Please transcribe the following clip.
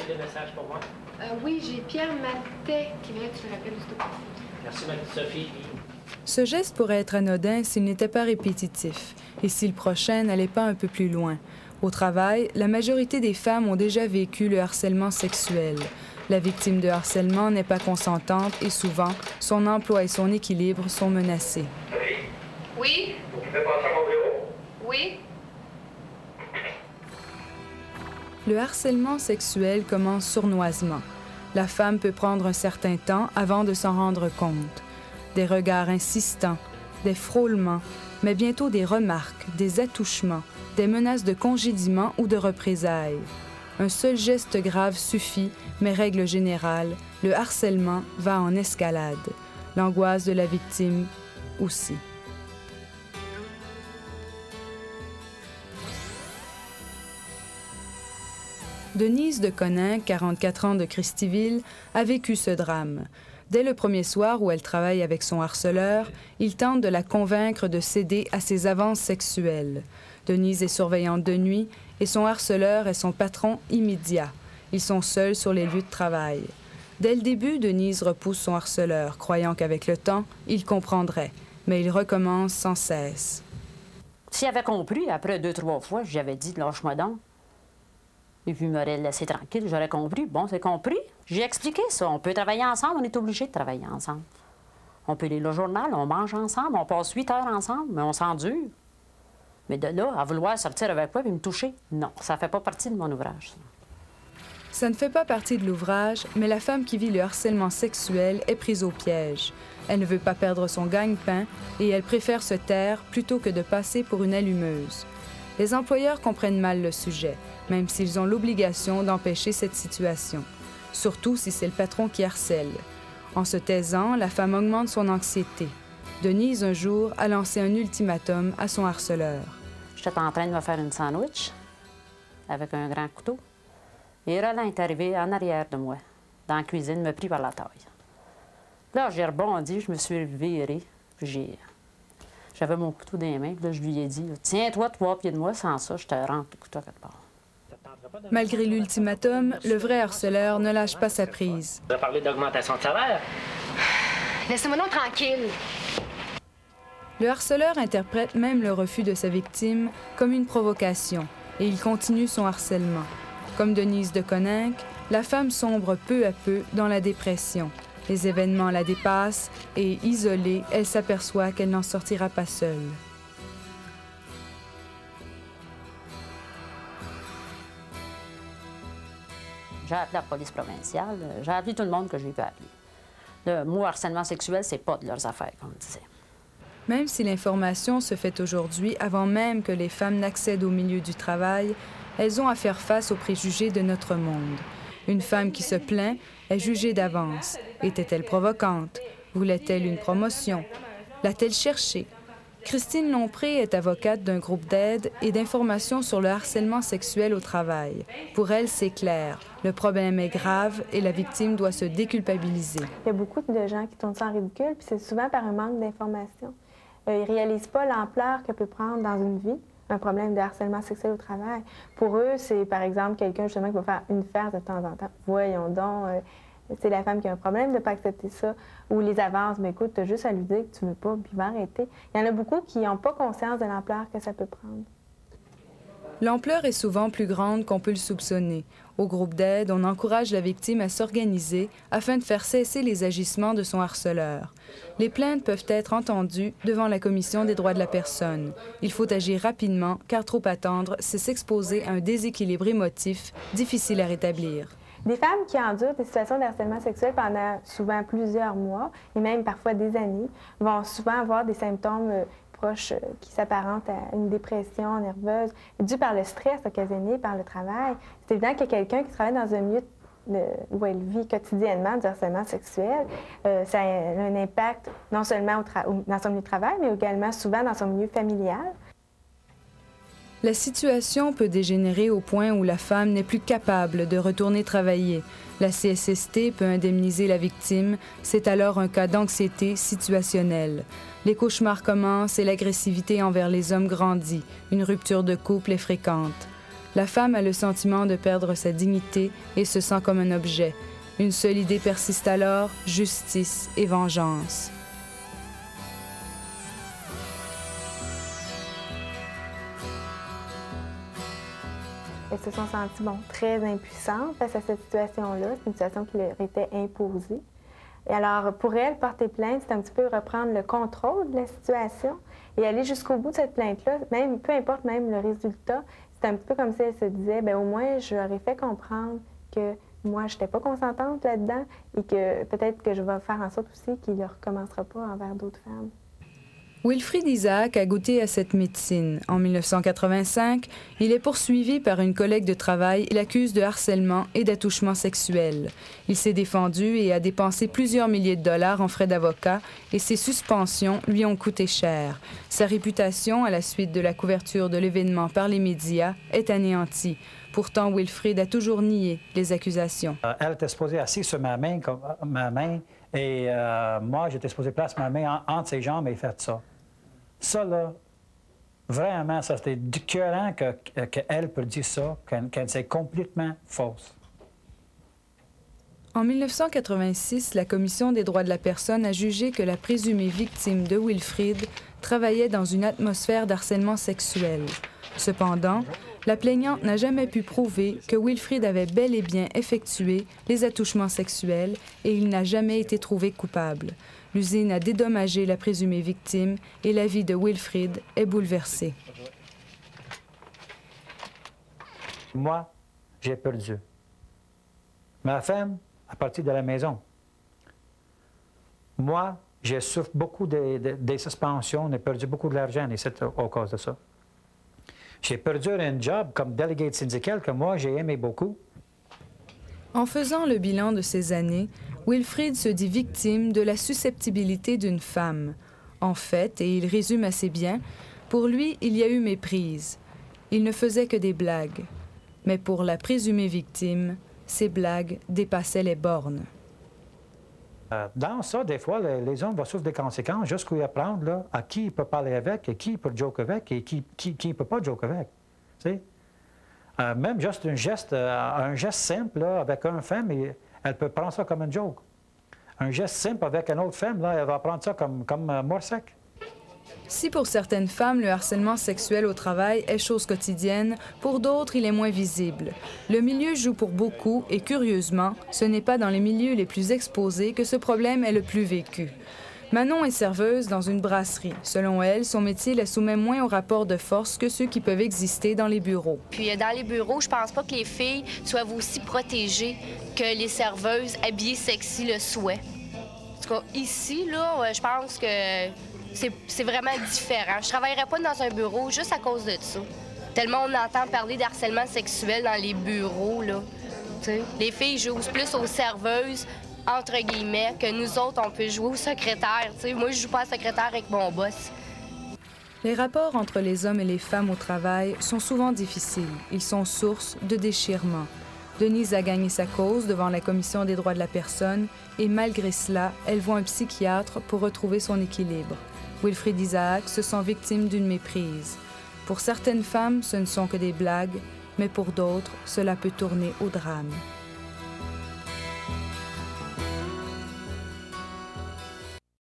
des messages pour moi? Oui, j'ai Pierre Matet qui voudrait que tu le rappelles juste au cas. Merci, ma petite Sophie. Ce geste pourrait être anodin s'il n'était pas répétitif et si le prochain n'allait pas un peu plus loin. Au travail, la majorité des femmes ont déjà vécu le harcèlement sexuel. La victime de harcèlement n'est pas consentante et souvent, son emploi et son équilibre sont menacés. Oui? Vous pouvez passer à mon bureau? Oui? Le harcèlement sexuel commence sournoisement. La femme peut prendre un certain temps avant de s'en rendre compte. Des regards insistants, des frôlements, mais bientôt des remarques, des attouchements, des menaces de congédiement ou de représailles. Un seul geste grave suffit, mais règle générale, le harcèlement va en escalade. L'angoisse de la victime aussi. Denise de Coninck, 44 ans de Christyville, a vécu ce drame. Dès le premier soir où elle travaille avec son harceleur, il tente de la convaincre de céder à ses avances sexuelles. Denise est surveillante de nuit et son harceleur est son patron immédiat. Ils sont seuls sur les lieux de travail. Dès le début, Denise repousse son harceleur, croyant qu'avec le temps, il comprendrait. Mais il recommence sans cesse. S'il avait compris, après 2-3 fois, j'avais dit « lâche-moi donc ». Et puis, il m'aurait laissé tranquille, j'aurais compris. Bon, c'est compris. J'ai expliqué ça. On peut travailler ensemble, on est obligé de travailler ensemble. On peut lire le journal, on mange ensemble, on passe 8 heures ensemble, mais on s'endure. Mais de là, à vouloir sortir avec moi et me toucher, non, ça ne fait pas partie de mon ouvrage. Ça ne fait pas partie de l'ouvrage, mais la femme qui vit le harcèlement sexuel est prise au piège. Elle ne veut pas perdre son gagne-pain et elle préfère se taire plutôt que de passer pour une allumeuse. Les employeurs comprennent mal le sujet, même s'ils ont l'obligation d'empêcher cette situation, surtout si c'est le patron qui harcèle. En se taisant, la femme augmente son anxiété. Denise, un jour, a lancé un ultimatum à son harceleur. J'étais en train de me faire une sandwich avec un grand couteau. Et Roland est arrivé en arrière de moi, dans la cuisine, me prit par la taille. Là, j'ai rebondi, je me suis virée, puis j'avais mon couteau dans les mains, puis là, je lui ai dit « Tiens-toi 3 pieds de moi, sans ça, je te rentre le couteau quelque part. » Malgré l'ultimatum, le vrai harceleur ne lâche pas sa prise. On a parlé d'augmentation de salaire. Laissez-moi donc tranquille. Le harceleur interprète même le refus de sa victime comme une provocation et il continue son harcèlement. Comme Denise de Coninck, la femme sombre peu à peu dans la dépression. Les événements la dépassent et, isolée, elle s'aperçoit qu'elle n'en sortira pas seule. J'ai appelé la police provinciale, j'ai appelé tout le monde que j'ai pu appeler. Le mot harcèlement sexuel, c'est pas de leurs affaires, comme on disait. Même si l'information se fait aujourd'hui avant même que les femmes n'accèdent au milieu du travail, elles ont à faire face aux préjugés de notre monde. Une femme qui se plaint est jugée d'avance. Était-elle provocante? Voulait-elle une promotion? L'a-t-elle cherchée? Christine Lompré est avocate d'un groupe d'aide et d'information sur le harcèlement sexuel au travail. Pour elle, c'est clair. Le problème est grave et la victime doit se déculpabiliser. Il y a beaucoup de gens qui tournent ça en ridicule, puis c'est souvent par un manque d'information. Ils ne réalisent pas l'ampleur que peut prendre dans une vie un problème de harcèlement sexuel au travail. Pour eux, c'est par exemple quelqu'un justement qui va faire une farce de temps en temps. Voyons donc, c'est la femme qui a un problème de ne pas accepter ça. Ou les avances, mais écoute, tu as juste à lui dire que tu ne veux pas, puis va arrêter. Il y en a beaucoup qui n'ont pas conscience de l'ampleur que ça peut prendre. L'ampleur est souvent plus grande qu'on peut le soupçonner. Au groupe d'aide, on encourage la victime à s'organiser afin de faire cesser les agissements de son harceleur. Les plaintes peuvent être entendues devant la Commission des droits de la personne. Il faut agir rapidement, car trop attendre, c'est s'exposer à un déséquilibre émotif difficile à rétablir. Des femmes qui endurent des situations de harcèlement sexuel pendant souvent plusieurs mois, et même parfois des années, vont souvent avoir des symptômes proches qui s'apparentent à une dépression nerveuse due par le stress occasionné par le travail. C'est évident que quelqu'un qui travaille dans un milieu où elle vit quotidiennement du harcèlement sexuel, ça a un impact non seulement dans son milieu de travail, mais également souvent dans son milieu familial. La situation peut dégénérer au point où la femme n'est plus capable de retourner travailler. La CSST peut indemniser la victime. C'est alors un cas d'anxiété situationnelle. Les cauchemars commencent et l'agressivité envers les hommes grandit. Une rupture de couple est fréquente. La femme a le sentiment de perdre sa dignité et se sent comme un objet. Une seule idée persiste alors, justice et vengeance. Elles se sont senties très impuissantes face à cette situation-là. C'est une situation qui leur était imposée. Et alors, pour elles, porter plainte, c'est un petit peu reprendre le contrôle de la situation et aller jusqu'au bout de cette plainte-là, même, peu importe même le résultat. C'est un petit peu comme si elles se disaient, bien, au moins, je leur ai fait comprendre que moi, je n'étais pas consentante là-dedans et que peut-être que je vais faire en sorte aussi qu'il ne recommencera pas envers d'autres femmes. Wilfrid Isaac a goûté à cette médecine. En 1985, il est poursuivi par une collègue de travail et l'accuse de harcèlement et d'attouchement sexuel. Il s'est défendu et a dépensé plusieurs milliers de dollars en frais d'avocat et ses suspensions lui ont coûté cher. Sa réputation, à la suite de la couverture de l'événement par les médias, est anéantie. Pourtant, Wilfrid a toujours nié les accusations. Elle était supposée assise sur ma main, et moi, j'étais supposé placer ma main entre ses jambes et faire ça. Ça, là, vraiment, ça, c'était écœurant qu'elle peut dire ça, qu'elle c'est complètement fausse. En 1986, la Commission des droits de la personne a jugé que la présumée victime de Wilfrid travaillait dans une atmosphère d'harcèlement sexuel. Cependant, la plaignante n'a jamais pu prouver que Wilfrid avait bel et bien effectué les attouchements sexuels et il n'a jamais été trouvé coupable. L'usine a dédommagé la présumée victime et la vie de Wilfrid est bouleversée. Moi, j'ai perdu. Ma femme, à partir de la maison. Moi, j'ai souffert beaucoup des suspensions, j'ai perdu beaucoup de l'argent à cause de ça. J'ai perdu un job comme délégué syndical que moi, j'ai aimé beaucoup. En faisant le bilan de ces années, Wilfrid se dit victime de la susceptibilité d'une femme. En fait, et il résume assez bien, pour lui, il y a eu méprise. Il ne faisait que des blagues. Mais pour la présumée victime, ces blagues dépassaient les bornes. Dans ça, des fois, les hommes vont souffrir des conséquences jusqu'à y apprendre là, à qui il peut parler avec, et qui il peut joker avec, et qui ne peut pas joker avec. Tu sais? Même juste un geste simple là, avec une femme, elle peut prendre ça comme un joke. Un geste simple avec une autre femme, là, elle va prendre ça comme mort sec. Si pour certaines femmes, le harcèlement sexuel au travail est chose quotidienne, pour d'autres, il est moins visible. Le milieu joue pour beaucoup et, curieusement, ce n'est pas dans les milieux les plus exposés que ce problème est le plus vécu. Manon est serveuse dans une brasserie. Selon elle, son métier la soumet moins au rapport de force que ceux qui peuvent exister dans les bureaux. Puis dans les bureaux, je pense pas que les filles soient aussi protégées que les serveuses habillées sexy le souhaitent. En tout cas, ici, là, je pense que c'est vraiment différent. Je travaillerais pas dans un bureau juste à cause de ça. Tellement on entend parler d'harcèlement sexuel dans les bureaux, là. T'sais, les filles jouent plus aux serveuses, entre guillemets, que nous autres, on peut jouer aux secrétaires. T'sais, moi, je joue pas à secrétaire avec mon boss. Les rapports entre les hommes et les femmes au travail sont souvent difficiles. Ils sont source de déchirements. Denise a gagné sa cause devant la Commission des droits de la personne et malgré cela, elle voit un psychiatre pour retrouver son équilibre. Wilfrid Isaac se sent victime d'une méprise. Pour certaines femmes, ce ne sont que des blagues, mais pour d'autres, cela peut tourner au drame.